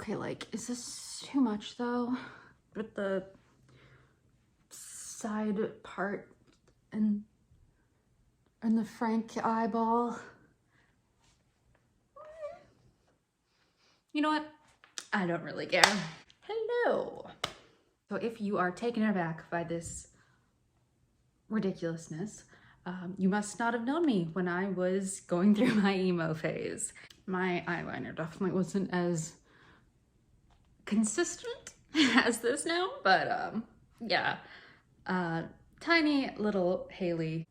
Okay, like, is this too much though? With the side part and the Frank eyeball? You know what? I don't really care. Hello. So if you are taken aback by this ridiculousness, you must not have known me when I was going through my emo phase. My eyeliner definitely wasn't as consistent as this now, but yeah. Tiny little Haley,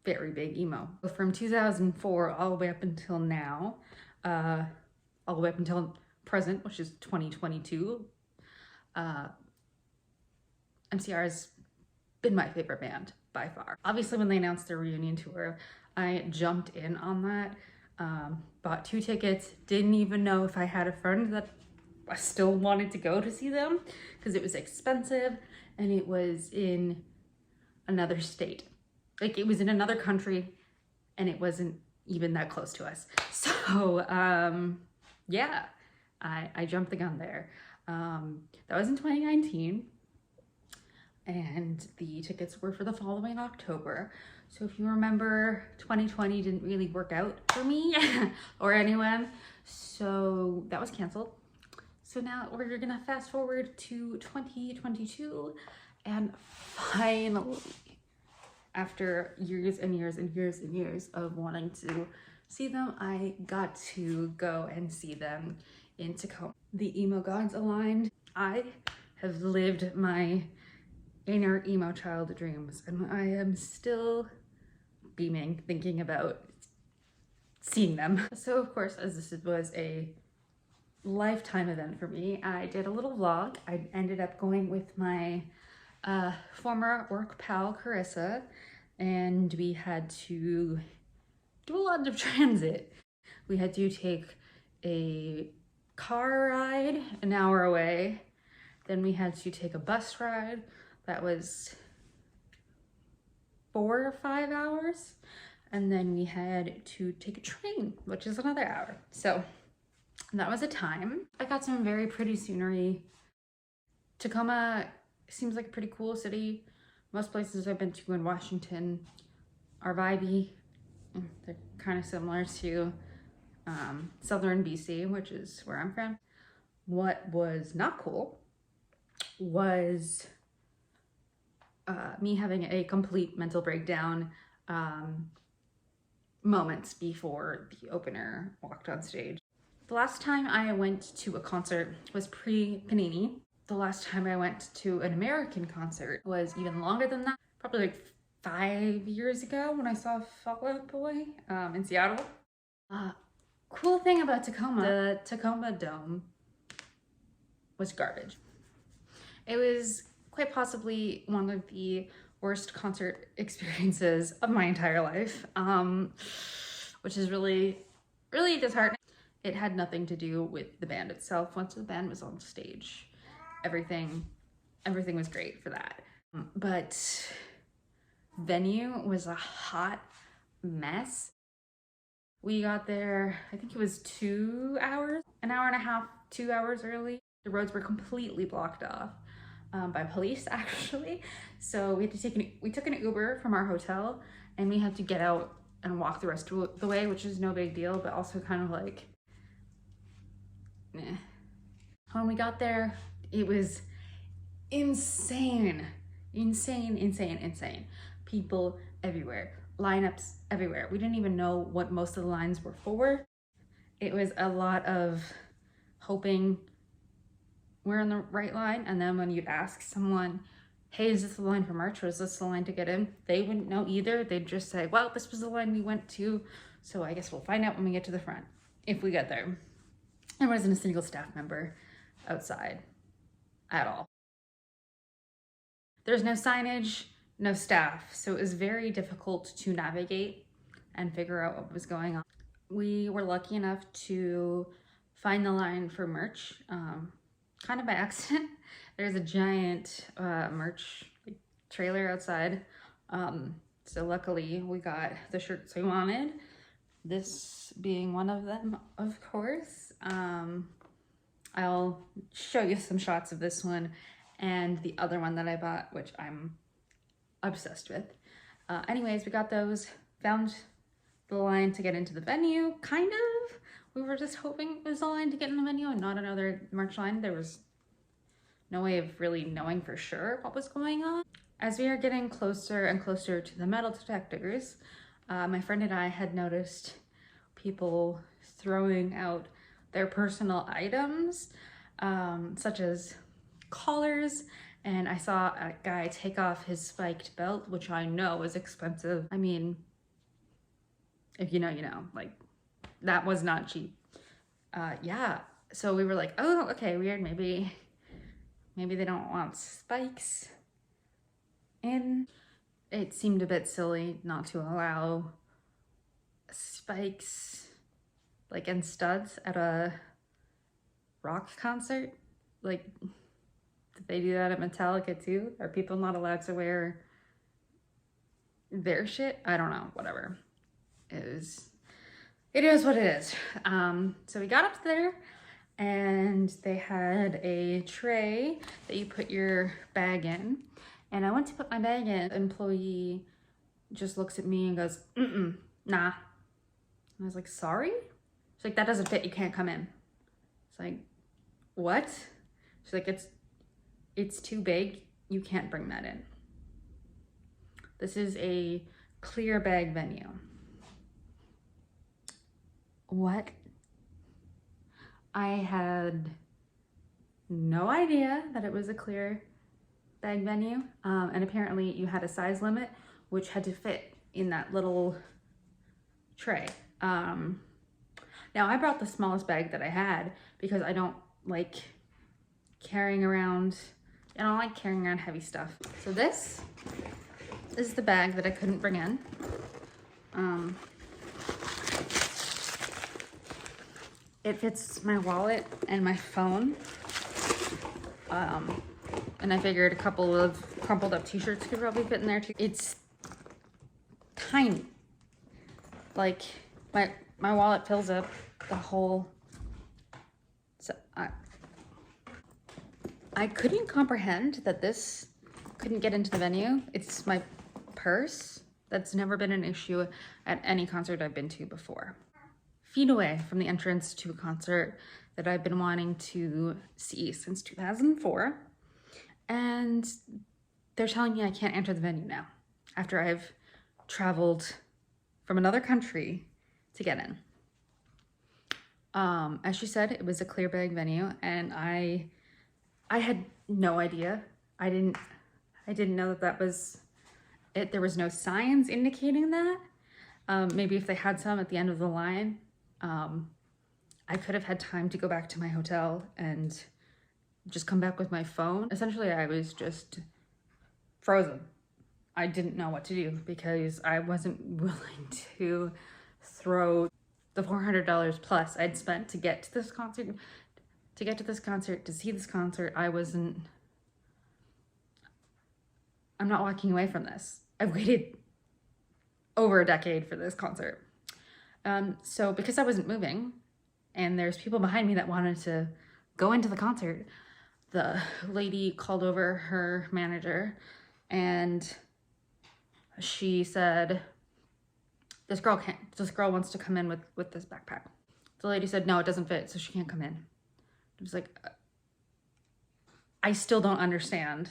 very big emo. From 2004 all the way up until now, all the way up until present, which is 2022, MCR has been my favorite band by far. Obviously, when they announced their reunion tour, I jumped in on that, bought 2 tickets, didn't even know if I had a friend that I still wanted to go to see them because it was expensive and it was in another state. Like, it was in another country and it wasn't even that close to us. So yeah, I jumped the gun there. That was in 2019 and the tickets were for the following October. So if you remember, 2020 didn't really work out for me or anyone, so that was canceled. So now we're gonna fast forward to 2022, and finally, after years and years and years and years of wanting to see them, I got to go and see them in Tacoma. The emo gods aligned. I have lived my inner emo child dreams, and I am still beaming thinking about seeing them. So of course, as this was a lifetime event for me, I did a little vlog. I ended up going with my former work pal Carissa, and we had to do a lot of transit. We had to take a car ride an hour away, then we had to take a bus ride that was 4 or 5 hours, and then we had to take a train, which is another hour. So that was a time. I got some very pretty scenery. Tacoma seems like a pretty cool city. Most places I've been to in Washington are vibey. They're kind of similar to southern BC, which is where I'm from. What was not cool was me having a complete mental breakdown moments before the opener walked on stage. The last time I went to a concert was pre-Panini. The last time I went to an American concert was even longer than that, probably like 5 years ago when I saw Fall Out Boy in Seattle. Cool thing about Tacoma, the Tacoma Dome was garbage. It was quite possibly one of the worst concert experiences of my entire life, which is really, really disheartening. It had nothing to do with the band itself. Once the band was on stage, everything was great for that. But venue was a hot mess. We got there, I think it was 2 hours, an hour and a half, 2 hours early. The roads were completely blocked off by police, actually. So we had to we took an Uber from our hotel, and we had to get out and walk the rest of the way, which is no big deal, but also kind of like, meh. When we got there, it was insane. People everywhere, lineups everywhere. We didn't even know what most of the lines were for. It was a lot of hoping we're in the right line, and then when you'd ask someone, hey, is this the line for merch or is this the line to get in? They wouldn't know either. They'd just say, well, this was the line we went to, so I guess we'll find out when we get to the front, if we get there. There wasn't a single staff member outside at all. There's no signage, no staff, so it was very difficult to navigate and figure out what was going on. We were lucky enough to find the line for merch, kind of by accident. There's a giant merch trailer outside, so luckily we got the shirts we wanted, this being one of them, of course. I'll show you some shots of this one and the other one that I bought, which I'm obsessed with. Anyways, we got those, found the line to get into the venue, kind of. We were just hoping it was a line to get in the venue and not another merch line. There was no way of really knowing for sure what was going on. As we are getting closer and closer to the metal detectors, my friend and I had noticed people throwing out their personal items, such as collars, and I saw a guy take off his spiked belt, which I know is expensive. I mean, if you know, you know, like, that was not cheap. Yeah, so we were like, oh, okay, weird, maybe they don't want spikes in. It seemed a bit silly not to allow spikes, like, and studs at a rock concert. Like, did they do that at Metallica too? Are people not allowed to wear their shit? I don't know, whatever. It is what it is. So we got up there and they had a tray that you put your bag in. And I went to put my bag in. The employee just looks at me and goes, nah. And I was like, sorry? She's like, that doesn't fit, you can't come in. It's like, what? She's like, it's too big, you can't bring that in. This is a clear bag venue. What? I had no idea that it was a clear bag venue, and apparently you had a size limit which had to fit in that little tray. Now I brought the smallest bag that I had because I don't like carrying around heavy stuff. So this is the bag that I couldn't bring in. It fits my wallet and my phone. And I figured a couple of crumpled up t-shirts could probably fit in there too. It's tiny. Like, my wallet fills up the whole, so I couldn't comprehend that this couldn't get into the venue. It's my purse. That's never been an issue at any concert I've been to before. Feet away from the entrance to a concert that I've been wanting to see since 2004. And they're telling me I can't enter the venue now after I've traveled from another country to get in. As she said, it was a clear bag venue, and I had no idea. I didn't know that was it. There was no signs indicating that. Maybe if they had some at the end of the line, I could have had time to go back to my hotel and just come back with my phone. Essentially, I was just frozen. I didn't know what to do because I wasn't willing to throw the $400 plus I'd spent to get to this concert, to see this concert. I'm not walking away from this. I've waited over a decade for this concert. So because I wasn't moving and there's people behind me that wanted to go into the concert, the lady called over her manager and she said, this girl wants to come in with this backpack. The lady said, no, it doesn't fit, so she can't come in. I was like, I still don't understand.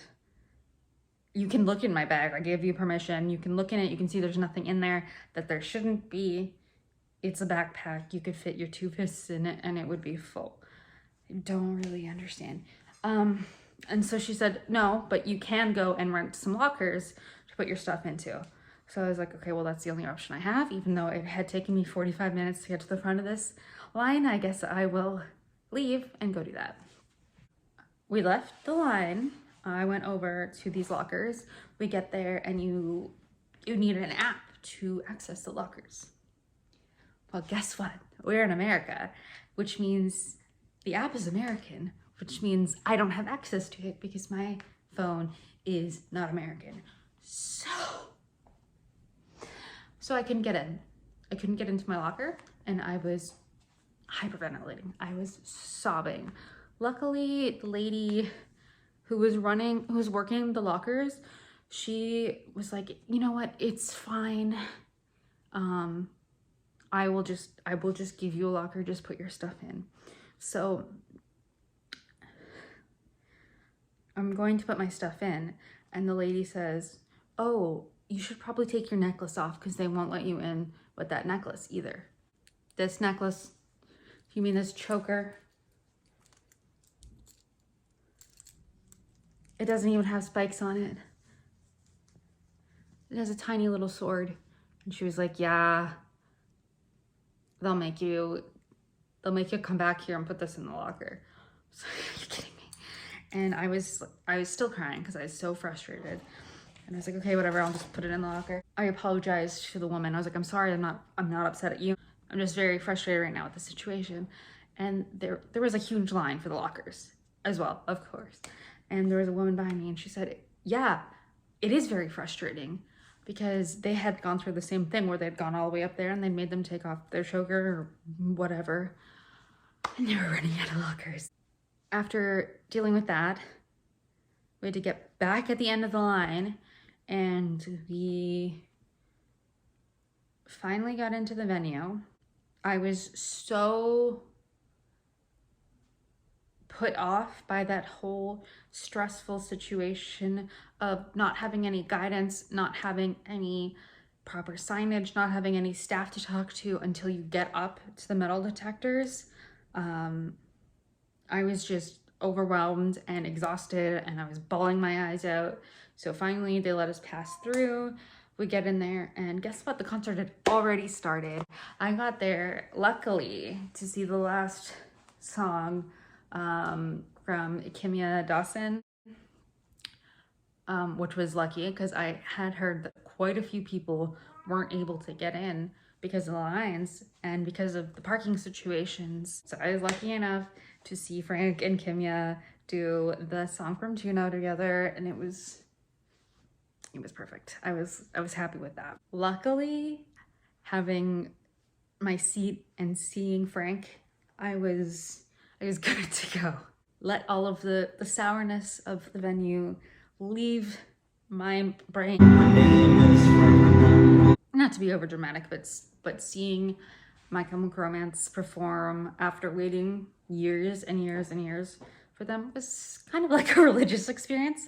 You can look in my bag. I gave you permission. You can look in it. You can see there's nothing in there that there shouldn't be. It's a backpack. You could fit your 2 fists in it and it would be full. I don't really understand. And so she said, no, but you can go and rent some lockers to put your stuff into. So I was like, okay, well, that's the only option I have. Even though it had taken me 45 minutes to get to the front of this line, I guess I will leave and go do that. We left the line. I went over to these lockers. We get there and you need an app to access the lockers. Well, guess what? We're in America, which means the app is American, which means I don't have access to it because my phone is not American. So I couldn't get in. I couldn't get into my locker and I was hyperventilating. I was sobbing Luckily, the lady who was working the lockers, she was like, you know what, it's fine. I will just give you a locker, just put your stuff in. So I'm going to put my stuff in, and the lady says, oh, you should probably take your necklace off because they won't let you in with that necklace either. This necklace, you mean this choker? It doesn't even have spikes on it. It has a tiny little sword. And she was like, yeah, they'll make you come back here and put this in the locker. So, are you kidding me? And I was still crying because I was so frustrated. And I was like, okay, whatever, I'll just put it in the locker. I apologized to the woman. I was like, I'm sorry, I'm not upset at you. I'm just very frustrated right now with the situation. And there was a huge line for the lockers as well, of course. And there was a woman behind me and she said, yeah, it is very frustrating because they had gone through the same thing where they'd gone all the way up there and they made them take off their choker or whatever. And they were running out of lockers. After dealing with that, we had to get back at the end of the line, and we finally got into the venue. I was so put off by that whole stressful situation of not having any guidance, not having any proper signage, not having any staff to talk to until you get up to the metal detectors. I was just overwhelmed and exhausted, and I was bawling my eyes out. So finally they let us pass through. We get in there, and guess what? The concert had already started. I got there, luckily, to see the last song from Kimya Dawson, which was lucky because I had heard that quite a few people weren't able to get in because of the lines and because of the parking situations. So I was lucky enough to see Frank and Kimya do the song from Juno together, and it was perfect. I was happy with that. Luckily, having my seat and seeing Frank, I was good to go. Let all of the sourness of the venue leave my brain. Not to be over dramatic, but seeing My Chemical Romance perform after waiting years and years and years for them was kind of like a religious experience.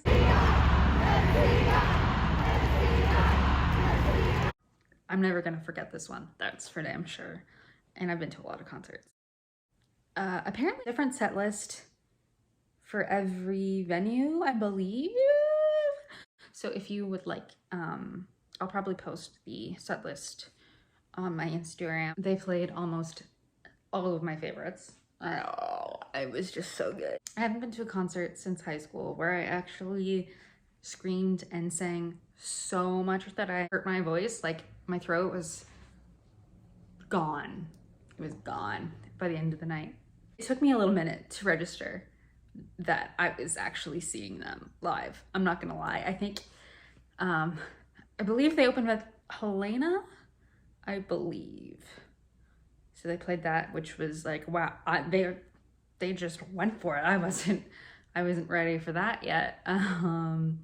I'm never gonna forget this one, that's for damn sure. And I've been to a lot of concerts. Apparently different set list for every venue, I believe. So if you would like, I'll probably post the set list on my Instagram. They played almost all of my favorites. Oh, it was just so good. I haven't been to a concert since high school where I actually screamed and sang so much that I hurt my voice. Like, my throat was gone. It was gone by the end of the night. It took me a little minute to register that I was actually seeing them live. I'm not gonna lie. I think, I believe they opened with Helena, I believe. So they played that, which was like, wow, they just went for it. I wasn't ready for that yet. And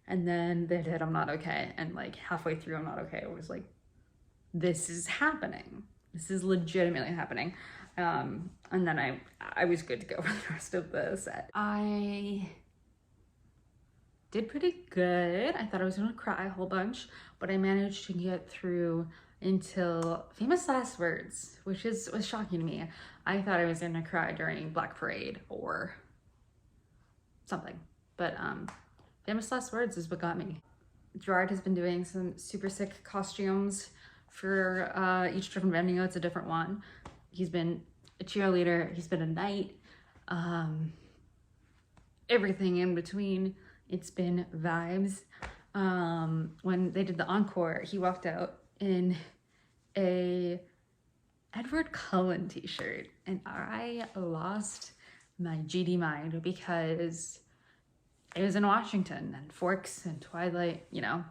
then they did I'm Not Okay, and like halfway through I'm Not Okay, I was like, this is happening. This is legitimately happening. And then I was good to go for the rest of the set. I did pretty good. I thought I was gonna cry a whole bunch, but I managed to get through until Famous Last Words, which was shocking to me. I thought I was gonna cry during Black Parade or something, but Famous Last Words is what got me. Gerard has been doing some super sick costumes for each different venue. It's a different one. He's been a cheerleader, he's been a knight, everything in between. It's been vibes. When they did the encore, he walked out in a Edward Cullen t-shirt, and I lost my GD mind because it was in Washington, and Forks and Twilight, you know.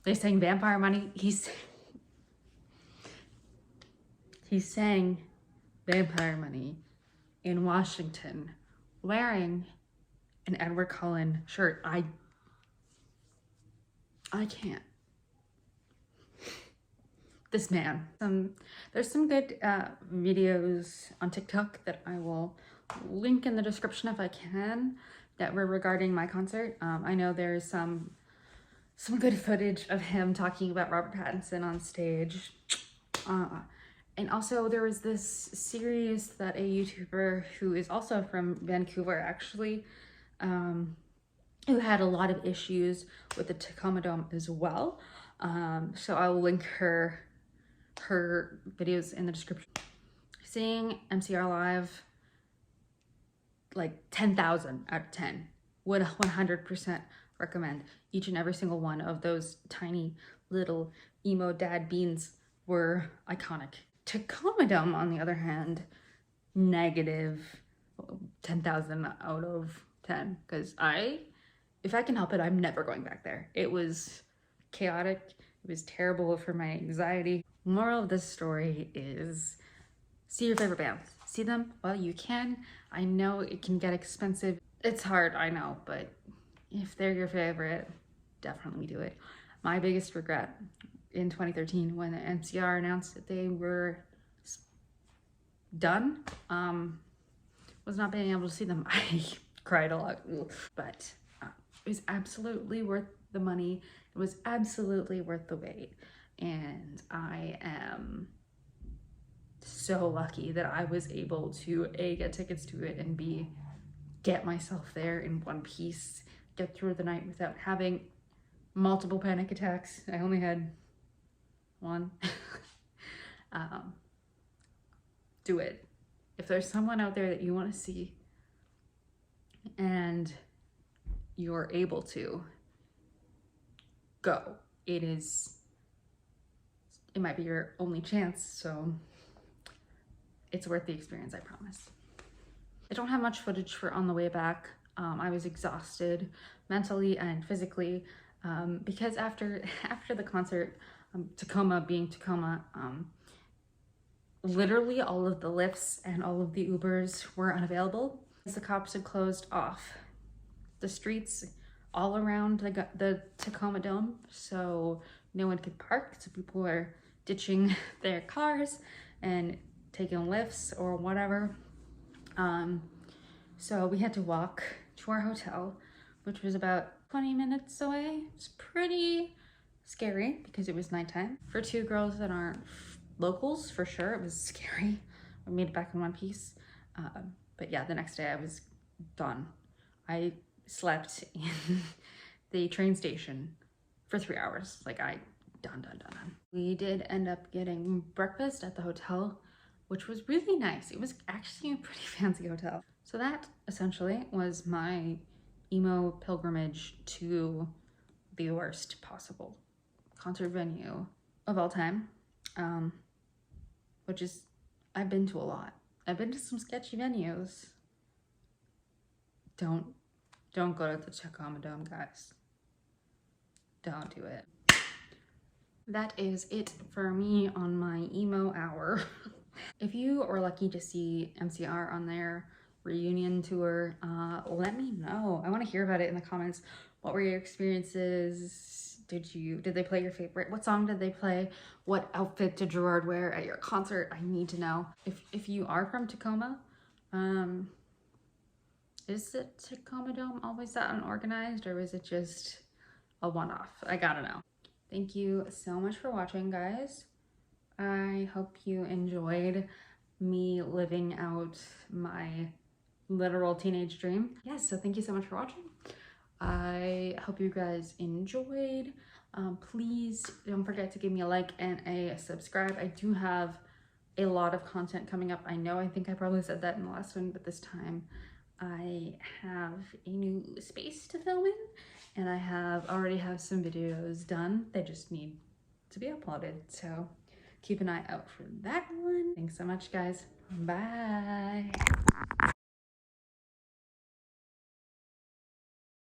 They sang Vampire Money. He sang Vampire Money in Washington wearing an Edward Cullen shirt. I can't. This man. There's some good videos on TikTok that I will link in the description if I can that were regarding my concert. I know there's some good footage of him talking about Robert Pattinson on stage. And also there was this series that a YouTuber who is also from Vancouver actually, who had a lot of issues with the Tacoma Dome as well. So I'll link her videos in the description. Seeing MCR live, like 10,000 out of 10. Would 100% recommend. Each and every single one of those tiny little emo dad beans were iconic. Tacoma Dome, on the other hand, negative 10,000 out of 10. Because if I can help it, I'm never going back there. It was chaotic. It was terrible for my anxiety. Moral of this story is see your favorite bands. See them while you can. I know it can get expensive. It's hard, I know, but if they're your favorite, definitely do it. My biggest regret in 2013 when the MCR announced that they were done was not being able to see them. I cried a lot, but it was absolutely worth the money. It was absolutely worth the wait. And I am so lucky that I was able to A, get tickets to it, and B, get myself there in one piece, get through the night without having multiple panic attacks. I only had one. Do it. If there's someone out there that you want to see and you're able to, go. It might be your only chance, so it's worth the experience, I promise. I don't have much footage for on the way back. I was exhausted mentally and physically because after the concert, Tacoma being Tacoma, literally all of the Lyfts and all of the Ubers were unavailable. The cops had closed off the streets all around the Tacoma Dome, so no one could park, so people were ditching their cars and taking Lyfts or whatever. So we had to walk to our hotel, which was about 20 minutes away. It's pretty scary because it was nighttime. For two girls that aren't locals, for sure, it was scary. We made it back in one piece. But yeah, the next day I was done. I slept in the train station for 3 hours. Like done. We did end up getting breakfast at the hotel, which was really nice. It was actually a pretty fancy hotel. So that essentially was my emo pilgrimage to the worst possible concert venue of all time, which is, I've been to a lot. I've been to some sketchy venues. Don't go to the Tacoma Dome, guys. Don't do it. That is it for me on my emo hour. If you were lucky to see MCR on their reunion tour, let me know. I want to hear about it in the comments. What were your experiences? Did they play your favorite? What song did they play? What outfit did Gerard wear at your concert? I need to know. If you are from Tacoma, is the Tacoma Dome always that unorganized, or was it just a one-off? I gotta know. Thank you so much for watching, guys. I hope you enjoyed me living out my literal teenage dream. Yes, so thank you so much for watching. I hope you guys enjoyed. Please don't forget to give me a like and a subscribe. I do have a lot of content coming up. I think I probably said that in the last one, but this time I have a new space to film in, and I already have some videos done. They just need to be uploaded, so keep an eye out for that one. Thanks so much, guys. Bye.